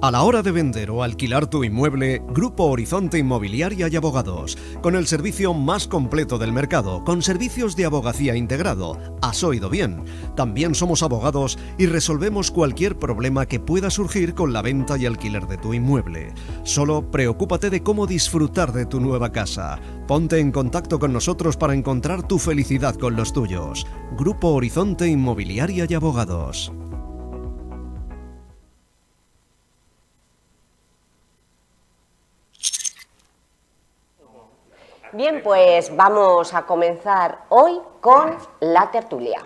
A la hora de vender o alquilar tu inmueble, Grupo Horizonte Inmobiliaria y Abogados, con el servicio más completo del mercado, con servicios de abogacía integrado. Has oído bien. También somos abogados y resolvemos cualquier problema que pueda surgir con la venta y alquiler de tu inmueble. Solo preocúpate de cómo disfrutar de tu nueva casa. Ponte en contacto con nosotros para encontrar tu felicidad con los tuyos. Grupo Horizonte Inmobiliaria y Abogados. Bien, pues vamos a comenzar hoy con la tertulia.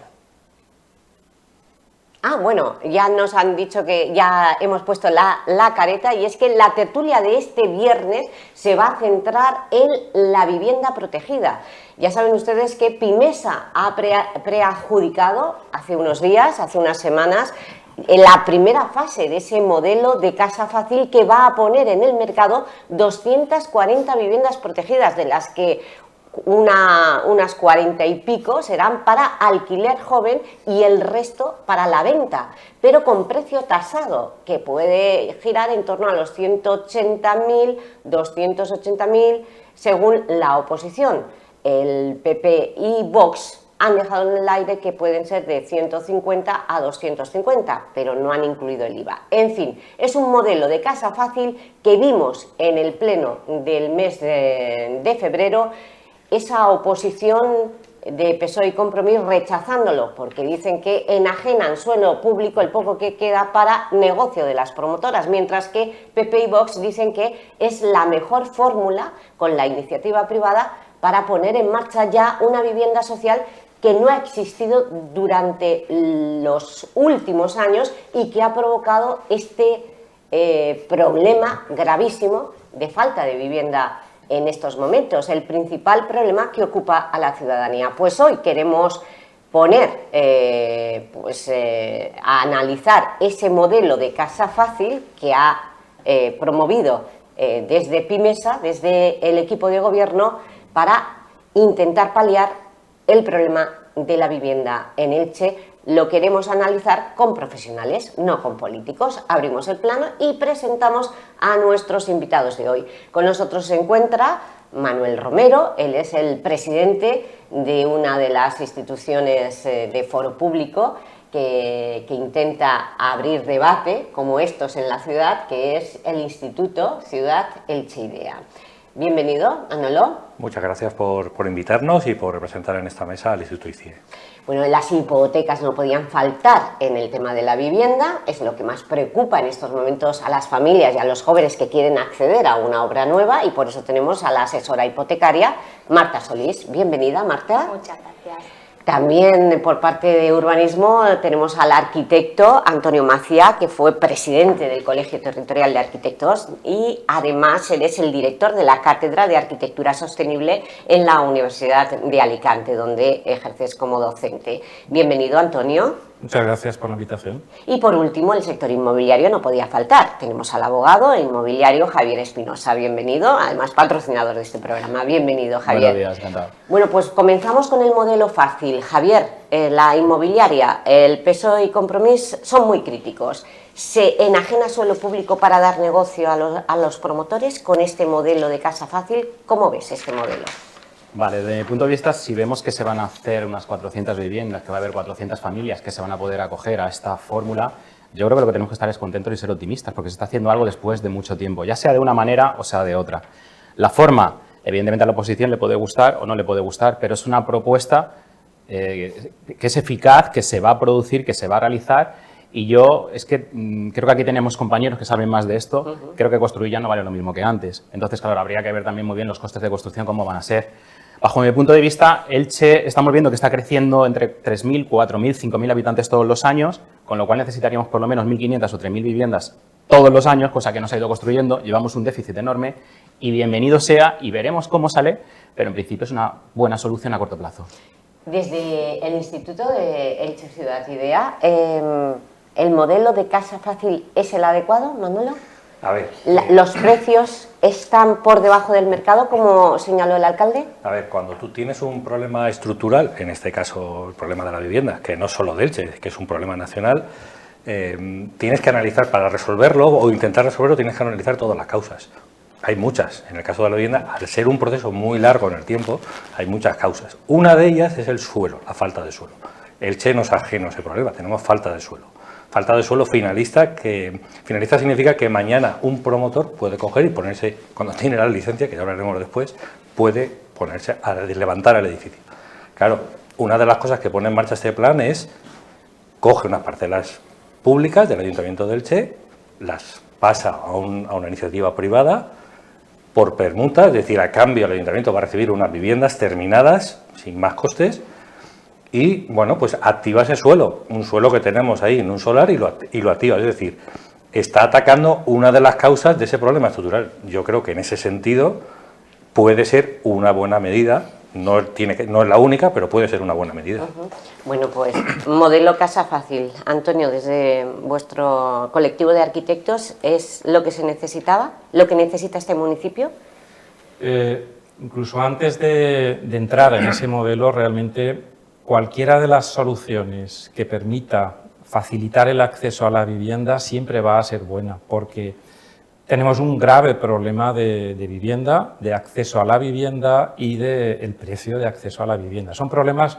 Bueno, ya nos han dicho que ya hemos puesto la careta, y es que la tertulia de este viernes se va a centrar en la vivienda protegida. Ya saben ustedes que Pimesa ha preadjudicado hace unos días, hace unas semanas, en la primera fase de ese modelo de casa fácil que va a poner en el mercado 240 viviendas protegidas, de las que unas 40 y pico serán para alquiler joven y el resto para la venta, pero con precio tasado, que puede girar en torno a los 180.000, 280.000, según la oposición. El PP y Vox han dejado en el aire que pueden ser de 150 a 250, pero no han incluido el IVA. En fin, es un modelo de casa fácil que vimos en el pleno del mes de febrero, esa oposición de PSOE y Compromís rechazándolo, porque dicen que enajenan suelo público el poco que queda para negocio de las promotoras, mientras que PP y Vox dicen que es la mejor fórmula con la iniciativa privada para poner en marcha ya una vivienda social que no ha existido durante los últimos años y que ha provocado este problema gravísimo de falta de vivienda en estos momentos, el principal problema que ocupa a la ciudadanía. Pues hoy queremos poner a analizar ese modelo de casa fácil que ha promovido desde Pimesa, desde el equipo de gobierno, para intentar paliar el problema de la vivienda en Elche. Lo queremos analizar con profesionales, no con políticos. Abrimos el plano y presentamos a nuestros invitados de hoy. Con nosotros se encuentra Manuel Romero. Él es el presidente de una de las instituciones de foro público que intenta abrir debate como estos en la ciudad, que es el Instituto Ciudad Elche Idea. Bienvenido, Manolo. Muchas gracias por invitarnos y por representar en esta mesa al Instituto ICIE. Bueno, las hipotecas no podían faltar en el tema de la vivienda, es lo que más preocupa en estos momentos a las familias y a los jóvenes que quieren acceder a una obra nueva, y por eso tenemos a la asesora hipotecaria, Marta Solís. Bienvenida, Marta. Muchas gracias. También por parte de urbanismo tenemos al arquitecto Antonio Macià, que fue presidente del Colegio Territorial de Arquitectos, y además él es el director de la Cátedra de Arquitectura Sostenible en la Universidad de Alicante, donde ejerces como docente. Bienvenido, Antonio. Muchas gracias por la invitación. Y por último, el sector inmobiliario no podía faltar. Tenemos al abogado inmobiliario Javier Espinosa. Bienvenido, además patrocinador de este programa. Bienvenido, Javier. Buenos días, encantado. Bueno, pues comenzamos con el modelo fácil. Javier, la inmobiliaria, el PSOE y Compromís son muy críticos. ¿Se enajena suelo público para dar negocio a los promotores con este modelo de casa fácil? ¿Cómo ves este modelo? Vale, desde mi punto de vista, si vemos que se van a hacer unas 400 viviendas, que va a haber 400 familias que se van a poder acoger a esta fórmula, yo creo que lo que tenemos que estar es contentos y ser optimistas, porque se está haciendo algo después de mucho tiempo, ya sea de una manera o sea de otra. La forma, evidentemente a la oposición le puede gustar o no le puede gustar, pero es una propuesta que es eficaz, que se va a producir, que se va a realizar. Y yo es que creo que aquí tenemos compañeros que saben más de esto. Creo que construir ya no vale lo mismo que antes. Entonces, claro, habría que ver también muy bien los costes de construcción, cómo van a ser. Bajo mi punto de vista, Elche estamos viendo que está creciendo entre 3.000, 4.000, 5.000 habitantes todos los años, con lo cual necesitaríamos por lo menos 1.500 o 3.000 viviendas todos los años, cosa que no se ha ido construyendo. Llevamos un déficit enorme y bienvenido sea, y veremos cómo sale, pero en principio es una buena solución a corto plazo. Desde el Instituto de Elche Ciudad Idea, ¿el modelo de casa fácil es el adecuado, Manolo? A ver. ¿Los precios están por debajo del mercado, como señaló el alcalde? A ver, cuando tú tienes un problema estructural, en este caso el problema de la vivienda, que no es solo de Elche, que es un problema nacional, tienes que analizar, para resolverlo o intentar resolverlo, tienes que analizar todas las causas. Hay muchas. En el caso de la vivienda, al ser un proceso muy largo en el tiempo, hay muchas causas. Una de ellas es el suelo, la falta de suelo. Elche no es ajeno a ese problema, tenemos falta de suelo. Falta de suelo finalista, que finalista significa que mañana un promotor puede coger y ponerse, cuando tiene la licencia, que ya hablaremos después, puede ponerse a levantar el edificio. Claro, una de las cosas que pone en marcha este plan es, coge unas parcelas públicas del Ayuntamiento de Elche, las pasa a una iniciativa privada, por permuta, es decir, a cambio el Ayuntamiento va a recibir unas viviendas terminadas, sin más costes, y, bueno, pues activa ese suelo, un suelo que tenemos ahí en un solar y lo activa, es decir, está atacando una de las causas de ese problema estructural. Yo creo que en ese sentido puede ser una buena medida, no es la única, pero puede ser una buena medida. Bueno, pues modelo Casa Fácil. Antonio, desde vuestro colectivo de arquitectos, ¿es lo que se necesitaba, lo que necesita este municipio? Incluso antes de entrar en ese modelo, realmente cualquiera de las soluciones que permita facilitar el acceso a la vivienda siempre va a ser buena, porque tenemos un grave problema de vivienda, de acceso a la vivienda y del precio de acceso a la vivienda. Son problemas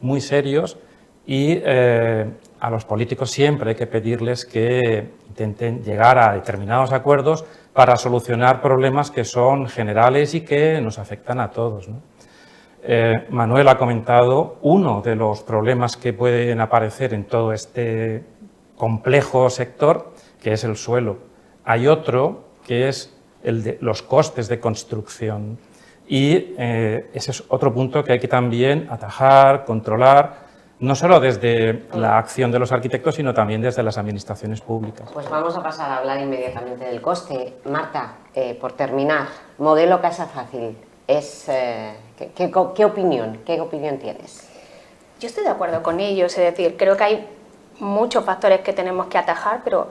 muy serios y a los políticos siempre hay que pedirles que intenten llegar a determinados acuerdos para solucionar problemas que son generales y que nos afectan a todos, ¿no? Manuel ha comentado uno de los problemas que pueden aparecer en todo este complejo sector, que es el suelo. Hay otro que es el de los costes de construcción y ese es otro punto que hay que también atajar, controlar, no solo desde la acción de los arquitectos, sino también desde las administraciones públicas. Pues vamos a pasar a hablar inmediatamente del coste. Marta, por terminar, modelo Casa Fácil, ¿qué opinión tienes? Yo estoy de acuerdo con ellos, es decir, creo que hay muchos factores que tenemos que atajar, pero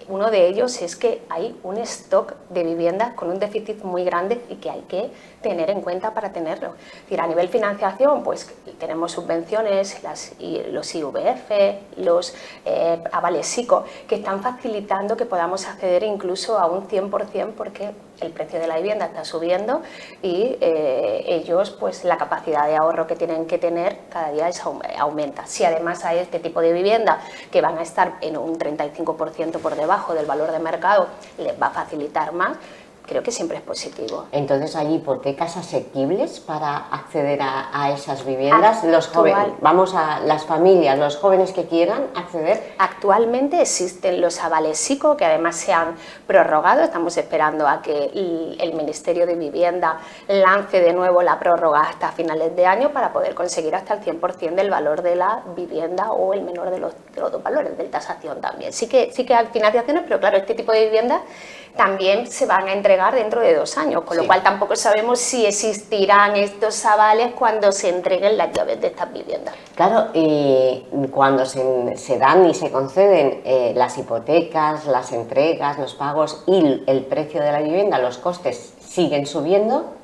uno de ellos es que hay un stock de viviendas con un déficit muy grande y que hay que tener en cuenta para tenerlo. Es decir, a nivel financiación, pues tenemos subvenciones, los IVF, los avales SICO, que están facilitando que podamos acceder incluso a un 100% porque el precio de la vivienda está subiendo y ellos, pues la capacidad de ahorro que tienen que tener cada día aumenta. Si además hay este tipo de vivienda que van a estar en un 35% por debajo del valor de mercado, les va a facilitar más. Creo que siempre es positivo. Entonces, allí, ¿por qué casas asequibles para acceder a esas viviendas? Los jóvenes, vamos a las familias, los jóvenes que quieran acceder. Actualmente existen los avales SICO, que además se han prorrogado. Estamos esperando a que el Ministerio de Vivienda lance de nuevo la prórroga hasta finales de año para poder conseguir hasta el 100% del valor de la vivienda o el menor de los dos valores, de tasación también. Sí que hay financiaciones, pero claro, este tipo de viviendas también se van a entregar dentro de 2 años, con lo cual tampoco sabemos si existirán estos avales cuando se entreguen las llaves de estas viviendas. Claro, y cuando se dan y se conceden las hipotecas, las entregas, los pagos y el precio de la vivienda, los costes siguen subiendo,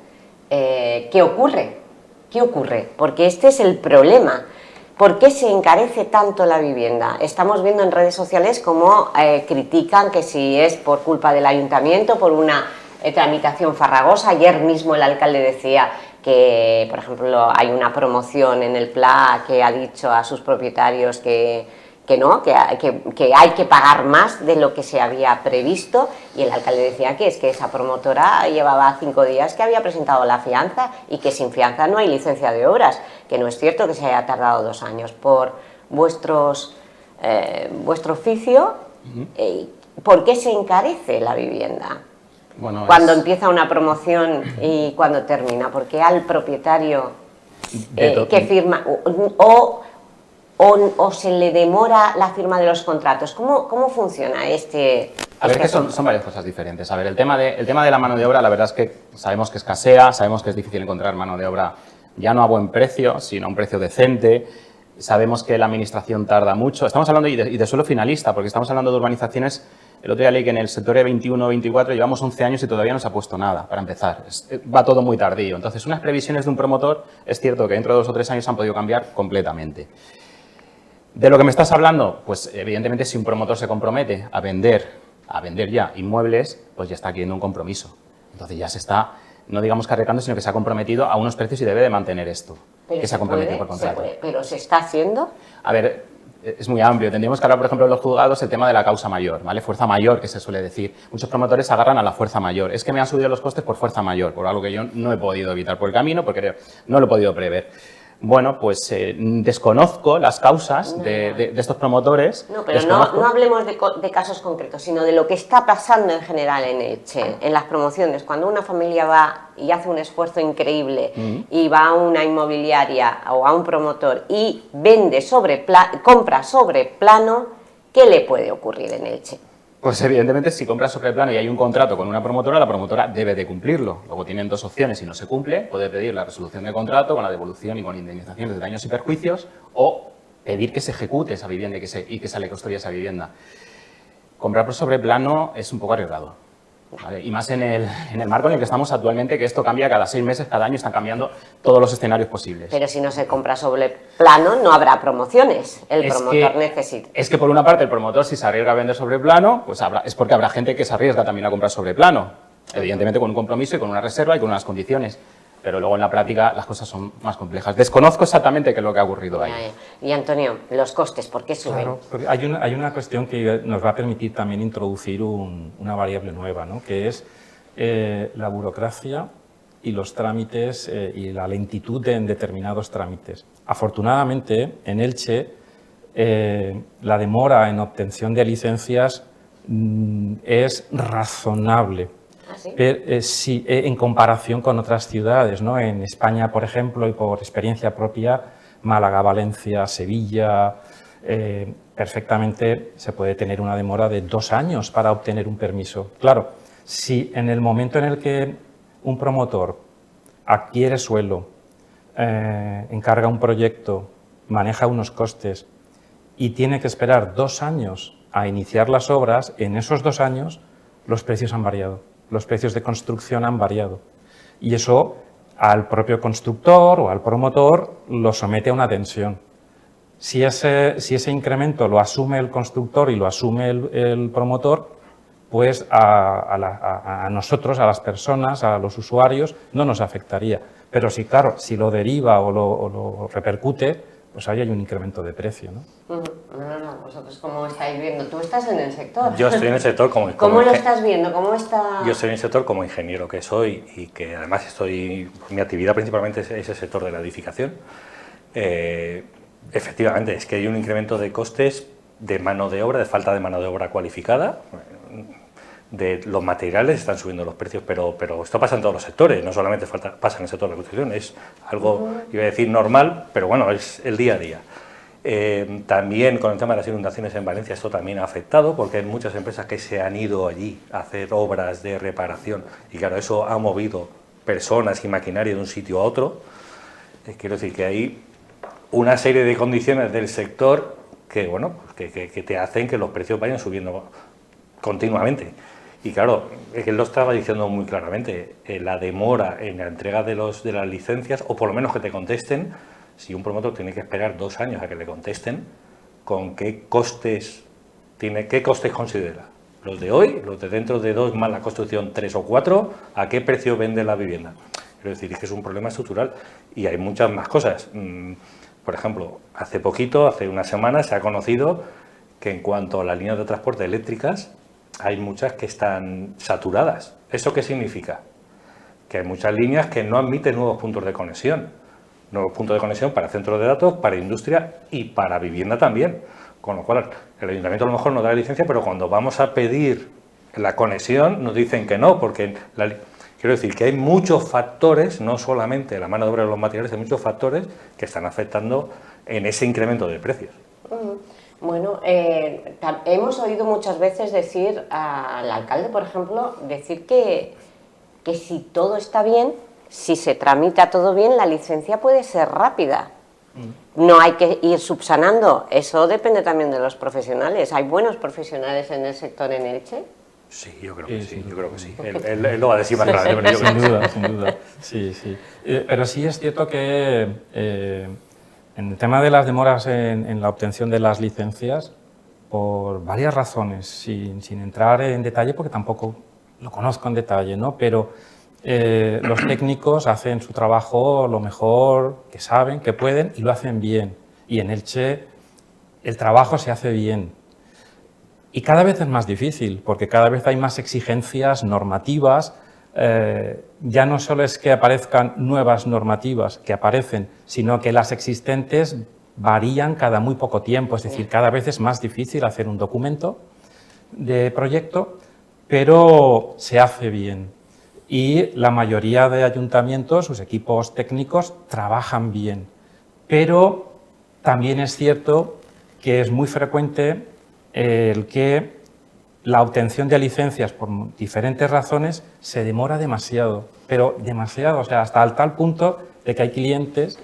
¿qué ocurre? ¿Qué ocurre? Porque este es el problema. ¿Por qué se encarece tanto la vivienda? Estamos viendo en redes sociales cómo critican que si es por culpa del ayuntamiento, por una tramitación farragosa. Ayer mismo el alcalde decía que, por ejemplo, hay una promoción en el PLA que ha dicho a sus propietarios que hay que pagar más de lo que se había previsto, y el alcalde decía que es que esa promotora llevaba 5 días que había presentado la fianza y que sin fianza no hay licencia de obras, que no es cierto que se haya tardado 2 años. Por vuestro oficio, ¿por qué se encarece la vivienda? Bueno, cuando empieza una promoción y cuando termina, porque al propietario que firma o se le demora la firma de los contratos. ¿Cómo funciona este? A ver, que son varias cosas diferentes. A ver, el tema de la mano de obra, la verdad es que sabemos que escasea, sabemos que es difícil encontrar mano de obra ya no a buen precio, sino a un precio decente. Sabemos que la administración tarda mucho. Estamos hablando y de suelo finalista, porque estamos hablando de urbanizaciones. El otro día leí que en el sector E21-24 llevamos 11 años y todavía no se ha puesto nada, para empezar. Va todo muy tardío. Entonces, unas previsiones de un promotor, es cierto que dentro de 2 o 3 años han podido cambiar completamente. De lo que me estás hablando, pues evidentemente si un promotor se compromete a vender ya inmuebles, pues ya está adquiriendo un compromiso. Entonces ya se está, no digamos cargando, sino que se ha comprometido a unos precios y debe de mantener esto, Pero que se ha comprometido por contrato. pero ¿se está haciendo? A ver, es muy amplio. Tendríamos que hablar, por ejemplo, en los juzgados el tema de la causa mayor, ¿vale? Fuerza mayor, que se suele decir. Muchos promotores se agarran a la fuerza mayor. Es que me han subido los costes por fuerza mayor, por algo que yo no he podido evitar por el camino, porque no lo he podido prever. Bueno, pues desconozco las causas de estos promotores. No, pero no hablemos de casos concretos, sino de lo que está pasando en general en Elche, en las promociones. Cuando una familia va y hace un esfuerzo increíble y va a una inmobiliaria o a un promotor y vende compra sobre plano, ¿qué le puede ocurrir en Elche? Pues evidentemente si compras sobre plano y hay un contrato con una promotora, la promotora debe de cumplirlo. Luego tienen dos opciones, si no se cumple, puede pedir la resolución de contrato con la devolución y con indemnizaciones de daños y perjuicios o pedir que se ejecute esa vivienda y que se le custodia esa vivienda. Comprar por sobre plano es un poco arriesgado, ¿vale? Y más en el marco en el que estamos actualmente, que esto cambia cada 6 meses, cada año están cambiando todos los escenarios posibles. Pero si no se compra sobre plano, no habrá promociones. El promotor necesita. Es que por una parte el promotor, si se arriesga a vender sobre plano, pues es porque habrá gente que se arriesga también a comprar sobre plano. Evidentemente con un compromiso y con una reserva y con unas condiciones. Pero luego en la práctica las cosas son más complejas. Desconozco exactamente qué es lo que ha ocurrido ahí. Y Antonio, los costes, ¿por qué suben? Claro, porque hay una cuestión que nos va a permitir también introducir una variable nueva, ¿no? Que es la burocracia y los trámites y la lentitud en determinados trámites. Afortunadamente, en Elche, la demora en obtención de licencias es razonable. ¿Ah, sí? Sí, en comparación con otras ciudades, ¿no? En España, por ejemplo, y por experiencia propia, Málaga, Valencia, Sevilla, perfectamente se puede tener una demora de 2 años para obtener un permiso. Claro, si en el momento en el que un promotor adquiere suelo, encarga un proyecto, maneja unos costes y tiene que esperar 2 años a iniciar las obras, en esos 2 años los precios han variado. Los precios de construcción han variado y eso al propio constructor o al promotor lo somete a una tensión. Si ese incremento lo asume el constructor y lo asume el promotor, pues a nosotros, a las personas, a los usuarios, no nos afectaría. Pero sí, claro, si lo deriva o lo repercute, pues ahí hay un incremento de precio, ¿no? No, vosotros cómo estáis viendo. ¿Tú estás en el sector? Yo estoy en el sector como ¿Cómo lo estás viendo? ¿Cómo está...? Yo estoy en el sector como ingeniero que soy y que además mi actividad principalmente es el sector de la edificación. Efectivamente, es que hay un incremento de costes de mano de obra, de falta de mano de obra cualificada. De los materiales están subiendo los precios, pero esto pasa en todos los sectores, no solamente pasa en el sector de la construcción, es algo, iba a decir, normal, pero bueno, es el día a día. También con el tema de las inundaciones en Valencia esto también ha afectado, porque hay muchas empresas que se han ido allí a hacer obras de reparación y claro, eso ha movido personas y maquinaria de un sitio a otro. Quiero decir que hay una serie de condiciones del sector que, bueno, que te hacen que los precios vayan subiendo continuamente. Y claro, es que él lo estaba diciendo muy claramente, la demora en la entrega de las licencias, o por lo menos que te contesten, si un promotor tiene que esperar 2 años a que le contesten, ¿con qué costes considera? ¿Los de hoy, los de dentro de 2 más la construcción 3 o 4? ¿A qué precio vende la vivienda? Quiero decir, es que es un problema estructural y hay muchas más cosas. Por ejemplo, hace una semana, se ha conocido que en cuanto a las líneas de transporte eléctricas, hay muchas que están saturadas. ¿Eso qué significa? Que hay muchas líneas que no admiten nuevos puntos de conexión. Nuevos puntos de conexión para centros de datos, para industria y para vivienda también. Con lo cual, el ayuntamiento a lo mejor nos da la licencia, pero cuando vamos a pedir la conexión nos dicen que no, porque quiero decir que hay muchos factores, no solamente la mano de obra de los materiales, hay muchos factores que están afectando en ese incremento de precios. Bueno, hemos oído muchas veces decir al alcalde, por ejemplo, decir que si todo está bien, si se tramita todo bien, la licencia puede ser rápida. No hay que ir subsanando, eso depende también de los profesionales. ¿Hay buenos profesionales en el sector en Elche? Sí, yo creo que sí, yo creo que sí. Él lo va a decir más claro, pero sin duda, sí. Pero sí es cierto que En el tema de las demoras en la obtención de las licencias, por varias razones, sin entrar en detalle, porque tampoco lo conozco en detalle, ¿no? Pero los técnicos hacen su trabajo lo mejor que saben, que pueden, y lo hacen bien. Y en Elche el trabajo se hace bien. Y cada vez es más difícil, porque cada vez hay más exigencias normativas. Ya no solo es que aparezcan nuevas normativas que aparecen, sino que las existentes varían cada muy poco tiempo. Es decir, cada vez es más difícil hacer un documento de proyecto, pero se hace bien. Y la mayoría de ayuntamientos, sus equipos técnicos, trabajan bien. Pero también es cierto que es muy frecuente el que la obtención de licencias por diferentes razones se demora demasiado, pero demasiado, o sea, hasta tal punto de que hay clientes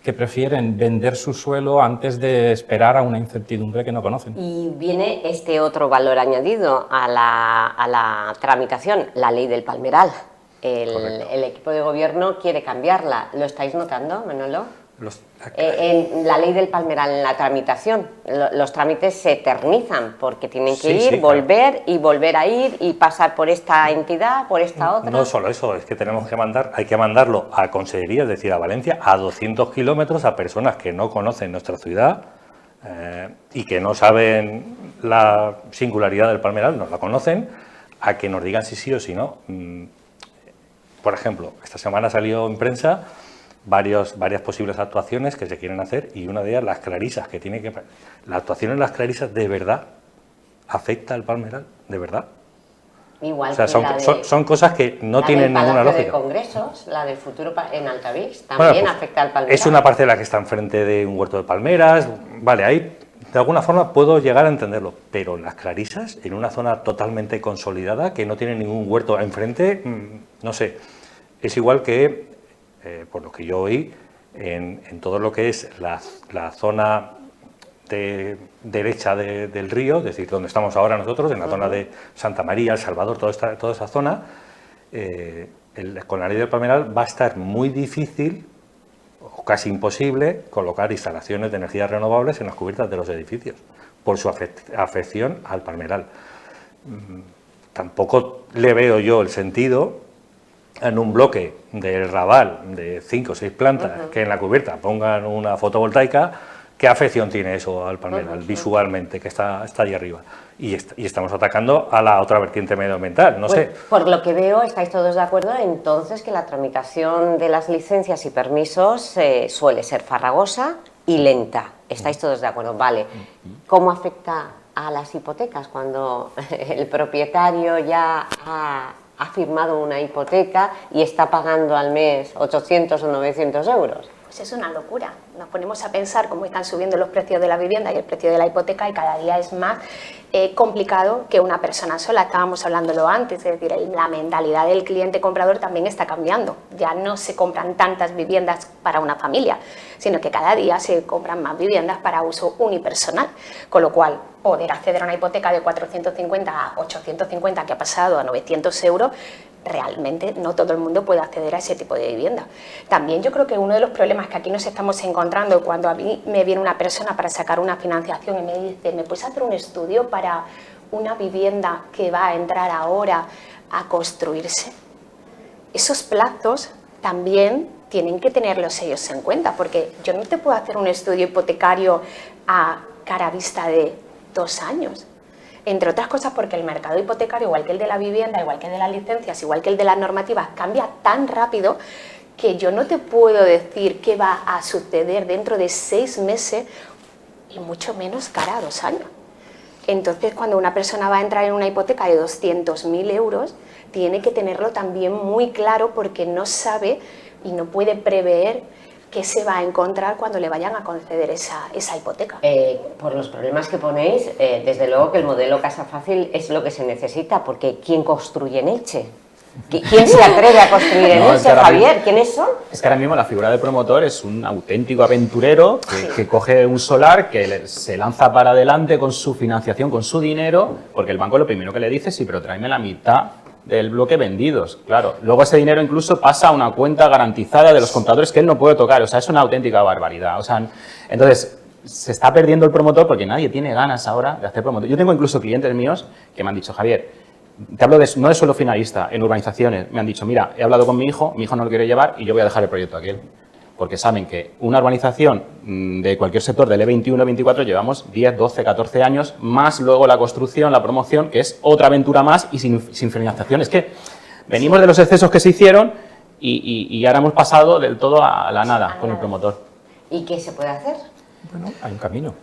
que prefieren vender su suelo antes de esperar a una incertidumbre que no conocen. Y viene este otro valor añadido a la tramitación, la ley del palmeral. El equipo de gobierno quiere cambiarla. ¿Lo estáis notando, Manolo? En la ley del palmeral, en la tramitación, los trámites se eternizan porque tienen que ir, volver claro. Y volver a ir y pasar por esta entidad, por esta otra. No solo eso, es que hay que mandarlo a consejería, es decir, a Valencia, a 200 kilómetros, a personas que no conocen nuestra ciudad y que no saben la singularidad del palmeral, no la conocen, a que nos digan si sí o si no. Por ejemplo, esta semana salió en prensa varias posibles actuaciones que se quieren hacer y una de ellas las clarisas, que tiene que... ¿La actuación en las clarisas de verdad afecta al palmeral? ¿De verdad? Igual o sea, que son cosas que no tienen ninguna lógica. La de Congresos, la del futuro en Altavix, también pues, afecta al palmeral. Es una parcela que está enfrente de un huerto de palmeras, vale, ahí de alguna forma puedo llegar a entenderlo, pero las clarisas, en una zona totalmente consolidada, que no tiene ningún huerto enfrente, no sé, es igual que... por lo que yo oí, en todo lo que es la zona derecha del río, es decir, donde estamos ahora nosotros, en la zona de Santa María, El Salvador, toda esa zona, con la ley del palmeral va a estar muy difícil o casi imposible colocar instalaciones de energías renovables en las cubiertas de los edificios, por su afección al palmeral. Tampoco le veo yo el sentido en un bloque del Raval de 5 o 6 plantas que en la cubierta pongan una fotovoltaica, ¿qué afección tiene eso al palmeral visualmente, que está allí arriba? Y estamos atacando a la otra vertiente medioambiental, no sé. Por lo que veo, ¿estáis todos de acuerdo entonces que la tramitación de las licencias y permisos suele ser farragosa y lenta? ¿Estáis todos de acuerdo? Vale. ¿Cómo afecta a las hipotecas cuando el propietario ya ha firmado una hipoteca y está pagando al mes 800 o 900 euros? Pues es una locura. Nos ponemos a pensar cómo están subiendo los precios de la vivienda y el precio de la hipoteca y cada día es más complicado que una persona sola. Estábamos hablándolo antes, es decir, la mentalidad del cliente comprador también está cambiando. Ya no se compran tantas viviendas para una familia, sino que cada día se compran más viviendas para uso unipersonal, con lo cual poder acceder a una hipoteca de 450 a 850 que ha pasado a 900 euros, realmente no todo el mundo puede acceder a ese tipo de vivienda. También yo creo que uno de los problemas que aquí nos estamos encontrando cuando a mí me viene una persona para sacar una financiación y me dice, ¿me puedes hacer un estudio para una vivienda que va a entrar ahora a construirse? Esos plazos también tienen que tenerlos ellos en cuenta, porque yo no te puedo hacer un estudio hipotecario a cara vista de 2 años. Entre otras cosas porque el mercado hipotecario, igual que el de la vivienda, igual que el de las licencias, igual que el de las normativas, cambia tan rápido que yo no te puedo decir qué va a suceder dentro de 6 meses y mucho menos cara a 2 años. Entonces, cuando una persona va a entrar en una hipoteca de 200.000 euros, tiene que tenerlo también muy claro porque no sabe y no puede prever qué se va a encontrar cuando le vayan a conceder esa hipoteca. Por los problemas que ponéis, desde luego que el modelo Casa Fácil es lo que se necesita, porque ¿quién construye en Elche? ¿Quién se atreve a construir en Elche, Javier? ¿Quiénes son? Es que ahora mismo la figura del promotor es un auténtico aventurero que coge un solar, que se lanza para adelante con su financiación, con su dinero, porque el banco lo primero que le dice es sí, pero tráeme la mitad del bloque vendidos, claro. Luego ese dinero incluso pasa a una cuenta garantizada de los compradores que él no puede tocar. O sea, es una auténtica barbaridad. O sea, entonces, se está perdiendo el promotor porque nadie tiene ganas ahora de hacer promotor. Yo tengo incluso clientes míos que me han dicho, Javier, te hablo no de suelo finalista, en urbanizaciones. Me han dicho, mira, he hablado con mi hijo no lo quiere llevar y yo voy a dejar el proyecto aquel. Porque saben que una urbanización de cualquier sector del E21, E24 llevamos 10, 12, 14 años, más luego la construcción, la promoción, que es otra aventura más y sin financiación. Es que venimos de los excesos que se hicieron y ahora hemos pasado del todo a la nada con el promotor. ¿Y qué se puede hacer? Bueno, hay un camino.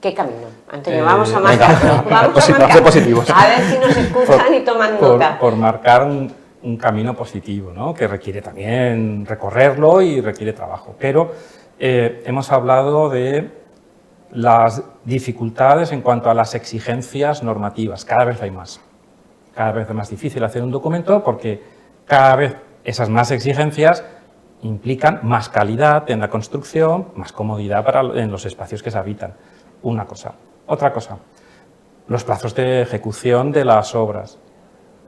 ¿Qué camino? Antonio, vamos a marcarlo. venga, Vamos a ser marcar. positivos. A ver si nos escuchan y toman nota. Por marcar un camino positivo, ¿no? Que requiere también recorrerlo y requiere trabajo. Pero hemos hablado de las dificultades en cuanto a las exigencias normativas. Cada vez hay más. Cada vez es más difícil hacer un documento porque cada vez esas más exigencias implican más calidad en la construcción, más comodidad en los espacios que se habitan. Una cosa. Otra cosa, los plazos de ejecución de las obras.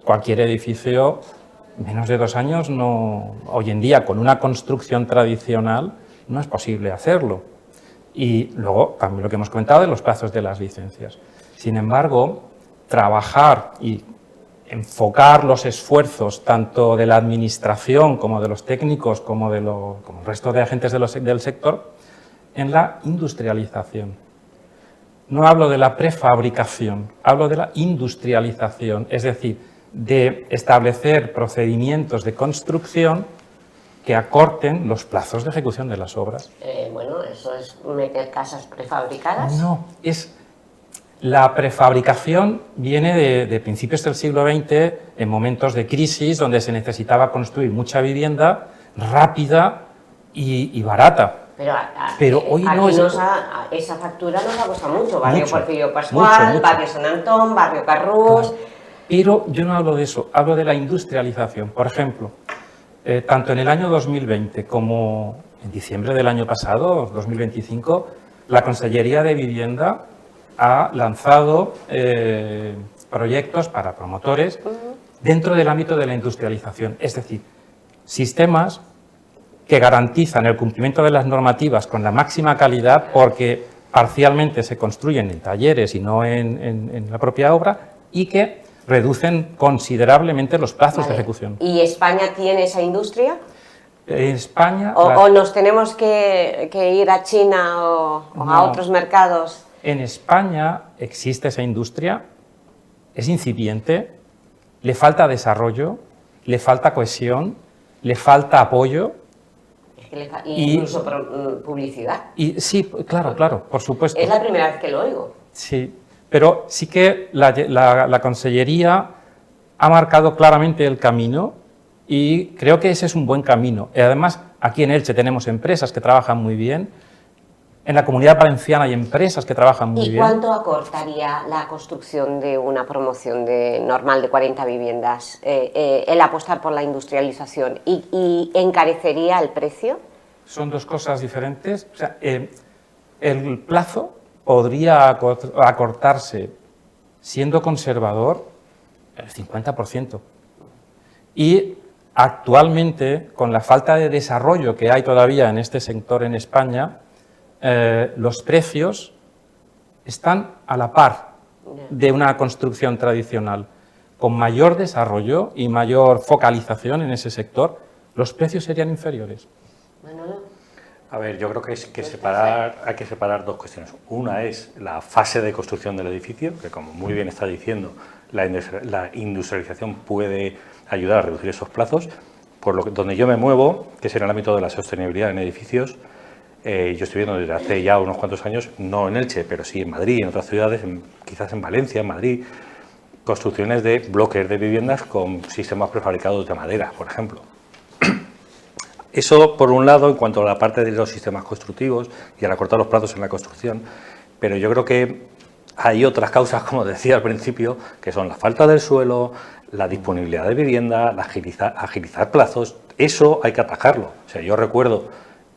Cualquier edificio, menos de 2 años, hoy en día con una construcción tradicional no es posible hacerlo. Y luego, también lo que hemos comentado de los plazos de las licencias. Sin embargo, trabajar y enfocar los esfuerzos tanto de la administración como de los técnicos como el resto de agentes del sector en la industrialización. No hablo de la prefabricación, hablo de la industrialización, es decir, de establecer procedimientos de construcción que acorten los plazos de ejecución de las obras. Bueno, ¿eso es meter casas prefabricadas? No, la prefabricación viene de principios del siglo XX, en momentos de crisis donde se necesitaba construir mucha vivienda rápida y barata. Pero hoy no es... esa factura nos ha costado mucho. Barrio Mucho, Porfirio Pascual, mucho. Barrio San Antón, Barrio Carrús... Pero yo no hablo de eso, hablo de la industrialización. Por ejemplo, tanto en el año 2020 como en diciembre del año pasado, 2025, la Consellería de Vivienda ha lanzado proyectos para promotores dentro del ámbito de la industrialización. Es decir, sistemas que garantizan el cumplimiento de las normativas con la máxima calidad porque parcialmente se construyen en talleres y no en la propia obra y que reducen considerablemente los plazos de ejecución. ¿Y España tiene esa industria? En España... ¿O nos tenemos que ir a China o a otros mercados? En España existe esa industria, es incipiente, le falta desarrollo, le falta cohesión, le falta apoyo. Incluso publicidad. Sí, claro, por supuesto. Es la primera vez que lo oigo. Sí, pero sí que la Consellería ha marcado claramente el camino y creo que ese es un buen camino. Y además, aquí en Elche tenemos empresas que trabajan muy bien, en la Comunidad Valenciana hay empresas que trabajan muy bien. ¿Y cuánto acortaría la construcción de una promoción normal de 40 viviendas, el apostar por la industrialización? ¿Y encarecería el precio? Son dos cosas diferentes. O sea, el plazo podría acortarse, siendo conservador, el 50%. Y actualmente, con la falta de desarrollo que hay todavía en este sector en España, los precios están a la par de una construcción tradicional. Con mayor desarrollo y mayor focalización en ese sector, los precios serían inferiores. A ver, yo creo que hay que separar dos cuestiones. Una es la fase de construcción del edificio, que como muy bien está diciendo, la industrialización puede ayudar a reducir esos plazos. Donde yo me muevo, que es en el ámbito de la sostenibilidad en edificios, yo estoy viendo desde hace ya unos cuantos años, no en Elche, pero sí en Madrid, en otras ciudades, quizás en Valencia, en Madrid, construcciones de bloques de viviendas con sistemas prefabricados de madera, por ejemplo. Eso, por un lado, en cuanto a la parte de los sistemas constructivos y al acortar los plazos en la construcción, pero yo creo que hay otras causas, como decía al principio, que son la falta del suelo, la disponibilidad de vivienda, agilizar plazos. Eso hay que atajarlo. O sea, yo recuerdo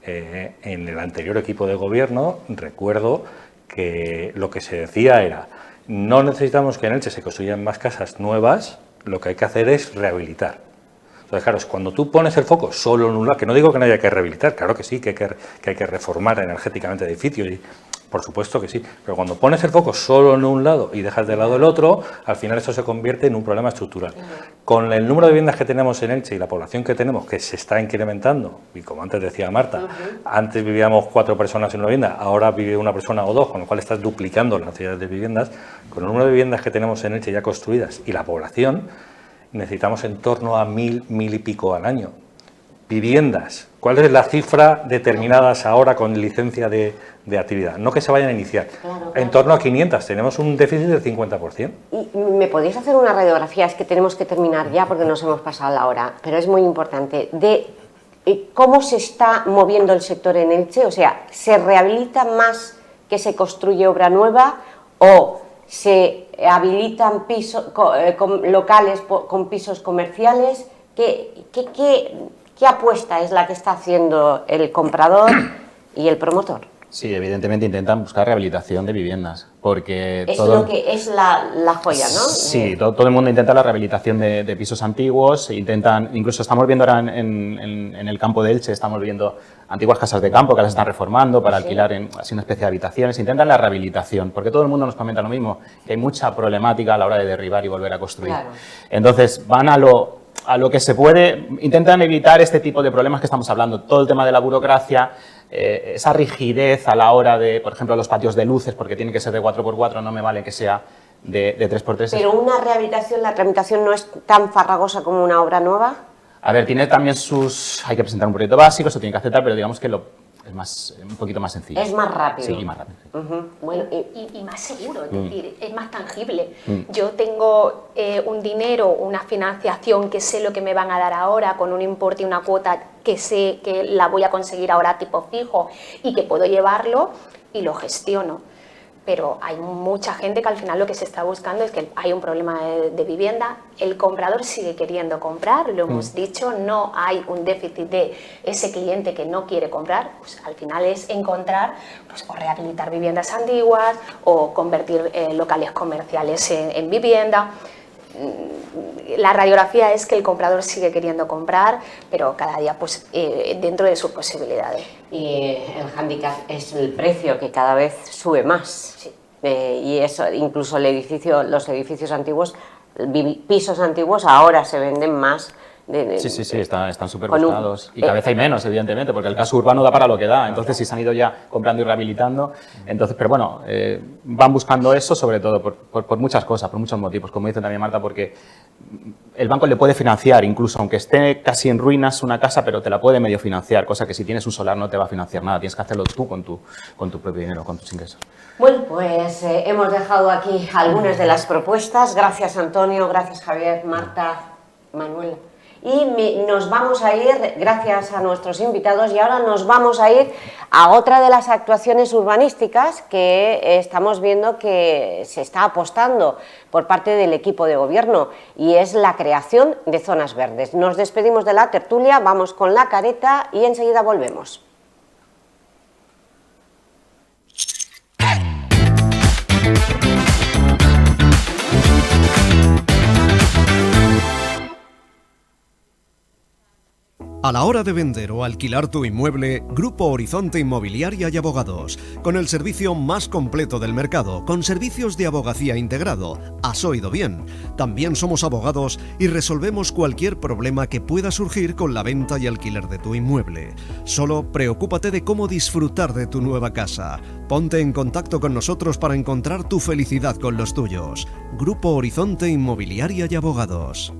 en el anterior equipo de gobierno, recuerdo que lo que se decía era: no necesitamos que en Elche se construyan más casas nuevas, lo que hay que hacer es rehabilitar. Entonces, claro, cuando tú pones el foco solo en un lado, que no digo que no haya que rehabilitar, claro que sí, que hay que reformar energéticamente edificios, y por supuesto que sí, pero cuando pones el foco solo en un lado y dejas de lado el otro, al final eso se convierte en un problema estructural. Con el número de viviendas que tenemos en Elche y la población que tenemos, que se está incrementando, y como antes decía Marta, antes vivíamos 4 personas en una vivienda, ahora vive una persona o 2, con lo cual estás duplicando las necesidades de viviendas. Con el número de viviendas que tenemos en Elche ya construidas y la población, necesitamos en torno a 1000, 1000 y pico al año. Viviendas, ¿cuál es la cifra determinadas ahora con licencia de actividad? No que se vayan a iniciar. Claro. En torno a 500, tenemos un déficit del 50%. ¿Y me podéis hacer una radiografía? Es que tenemos que terminar ya porque nos hemos pasado la hora, pero es muy importante, de cómo se está moviendo el sector en Elche. O sea, ¿se rehabilita más que se construye obra nueva o se habilitan pisos, locales con pisos comerciales? ¿Qué apuesta es la que está haciendo el comprador y el promotor? Sí, evidentemente intentan buscar rehabilitación de viviendas, porque es lo que es la joya, ¿no? Sí, todo el mundo intenta la rehabilitación de pisos antiguos, intentan, incluso estamos viendo ahora en el campo de Elche, estamos viendo antiguas casas de campo que las están reformando para alquilar en así una especie de habitaciones, intentan la rehabilitación, porque todo el mundo nos comenta lo mismo, que hay mucha problemática a la hora de derribar y volver a construir. Claro. Entonces van a lo que se puede, intentan evitar este tipo de problemas que estamos hablando, todo el tema de la burocracia, esa rigidez a la hora de, por ejemplo, los patios de luces, porque tiene que ser de 4x4, no me vale que sea de 3x3. Pero una rehabilitación, la tramitación no es tan farragosa como una obra nueva. A ver, tiene también hay que presentar un proyecto básico, eso tiene que aceptar, pero digamos que es un poquito más sencillo. Es más rápido. Sí, más rápido. Sí. Bueno, y más seguro, es decir, es más tangible. Yo tengo un dinero, una financiación que sé lo que me van a dar ahora con un importe y una cuota que sé que la voy a conseguir ahora tipo fijo y que puedo llevarlo y lo gestiono. Pero hay mucha gente que al final lo que se está buscando es que hay un problema de vivienda, el comprador sigue queriendo comprar, lo hemos dicho, no hay un déficit de ese cliente que no quiere comprar, pues al final es encontrar pues, o rehabilitar viviendas antiguas o convertir locales comerciales en vivienda. La radiografía es que el comprador sigue queriendo comprar, pero cada día pues dentro de sus posibilidades. Y el hándicap es el precio, que cada vez sube más. Sí. Y eso, incluso los edificios antiguos, pisos antiguos ahora se venden más. Sí, están súper buscados. Y cada vez hay menos, evidentemente, porque el caso urbano da para lo que da. Entonces, si se han ido ya comprando y rehabilitando, entonces, pero bueno, van buscando eso sobre todo por muchas cosas, por muchos motivos, como dice también Marta, porque el banco le puede financiar, incluso aunque esté casi en ruinas una casa, pero te la puede medio financiar, cosa que si tienes un solar no te va a financiar nada, tienes que hacerlo tú con tu propio dinero, con tus ingresos. Bueno, pues hemos dejado aquí algunas de las propuestas. Gracias, Antonio, gracias, Javier, Marta, Manuel. Y nos vamos a ir, gracias a nuestros invitados, y ahora nos vamos a ir a otra de las actuaciones urbanísticas que estamos viendo que se está apostando por parte del equipo de gobierno, y es la creación de zonas verdes. Nos despedimos de la tertulia, vamos con la careta y enseguida volvemos. A la hora de vender o alquilar tu inmueble, Grupo Horizonte Inmobiliaria y Abogados, con el servicio más completo del mercado, con servicios de abogacía integrado. Has oído bien. También somos abogados y resolvemos cualquier problema que pueda surgir con la venta y alquiler de tu inmueble. Solo preocúpate de cómo disfrutar de tu nueva casa. Ponte en contacto con nosotros para encontrar tu felicidad con los tuyos. Grupo Horizonte Inmobiliaria y Abogados.